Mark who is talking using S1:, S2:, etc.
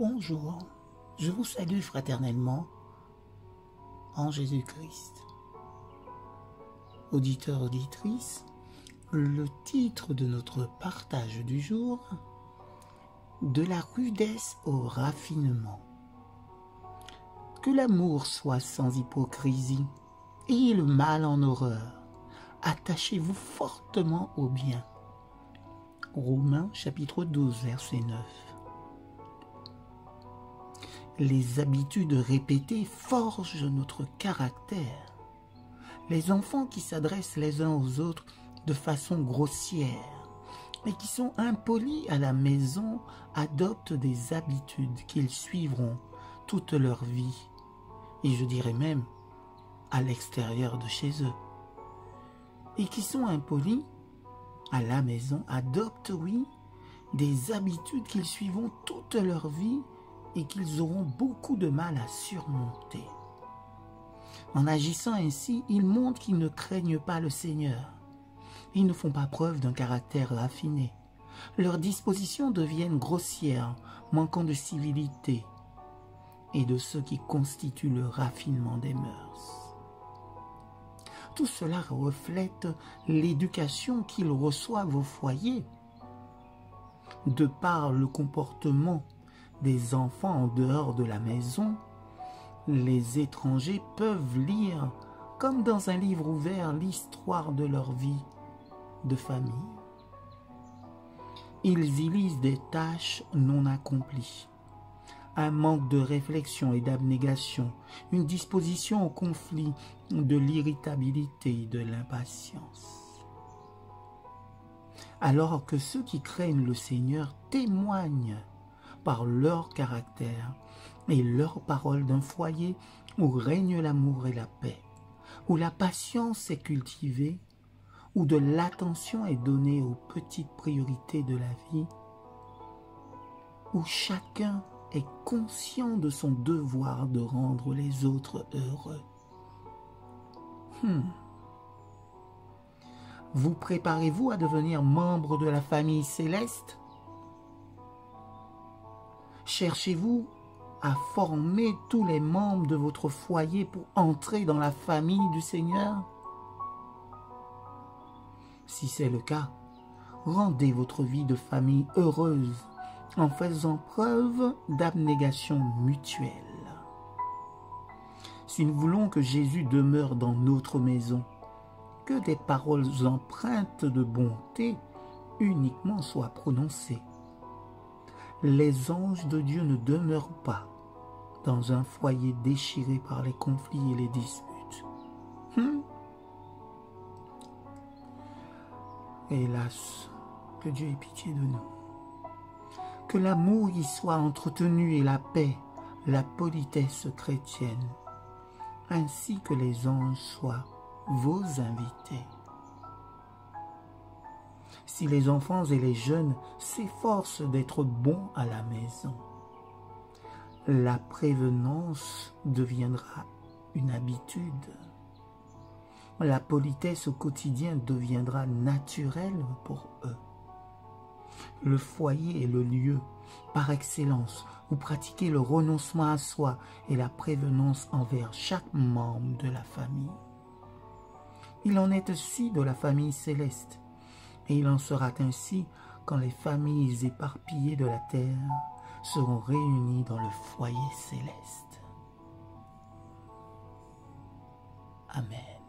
S1: Bonjour, je vous salue fraternellement en Jésus-Christ. Auditeurs, auditrices, le titre de notre partage du jour, de la rudesse au raffinement. Que l'amour soit sans hypocrisie, ayez le mal en horreur, attachez-vous fortement au bien. Romains chapitre 12, verset 9. Les habitudes répétées forgent notre caractère. Les enfants qui s'adressent les uns aux autres de façon grossière et qui sont impolis à la maison adoptent des habitudes qu'ils suivront toute leur vie, et je dirais même à l'extérieur de chez eux. Et qui sont impolis à la maison adoptent, oui, des habitudes qu'ils suivront toute leur vie et qu'ils auront beaucoup de mal à surmonter. En agissant ainsi, ils montrent qu'ils ne craignent pas le Seigneur. Ils ne font pas preuve d'un caractère raffiné. Leurs dispositions deviennent grossières, manquant de civilité et de ce qui constitue le raffinement des mœurs. Tout cela reflète l'éducation qu'ils reçoivent au foyer. De par le comportement des enfants en dehors de la maison, les étrangers peuvent lire, comme dans un livre ouvert, l'histoire de leur vie de famille. Ils y lisent des tâches non accomplies, un manque de réflexion et d'abnégation, une disposition au conflit, de l'irritabilité et de l'impatience. Alors que ceux qui craignent le Seigneur témoignent par leur caractère et leur parole d'un foyer où règne l'amour et la paix, où la patience est cultivée, où de l'attention est donnée aux petites priorités de la vie, où chacun est conscient de son devoir de rendre les autres heureux. Vous préparez-vous à devenir membre de la famille céleste? Cherchez-vous à former tous les membres de votre foyer pour entrer dans la famille du Seigneur? Si c'est le cas, rendez votre vie de famille heureuse en faisant preuve d'abnégation mutuelle. Si nous voulons que Jésus demeure dans notre maison, que des paroles empreintes de bonté uniquement soient prononcées. Les anges de Dieu ne demeurent pas dans un foyer déchiré par les conflits et les disputes. Hélas, que Dieu ait pitié de nous. Que l'amour y soit entretenu et la paix, la politesse chrétienne, ainsi que les anges soient vos invités. Si les enfants et les jeunes s'efforcent d'être bons à la maison, la prévenance deviendra une habitude. La politesse au quotidien deviendra naturelle pour eux. Le foyer est le lieu par excellence où pratiquer le renoncement à soi et la prévenance envers chaque membre de la famille. Il en est ainsi de la famille céleste, et il en sera ainsi quand les familles éparpillées de la terre seront réunies dans le foyer céleste. Amen.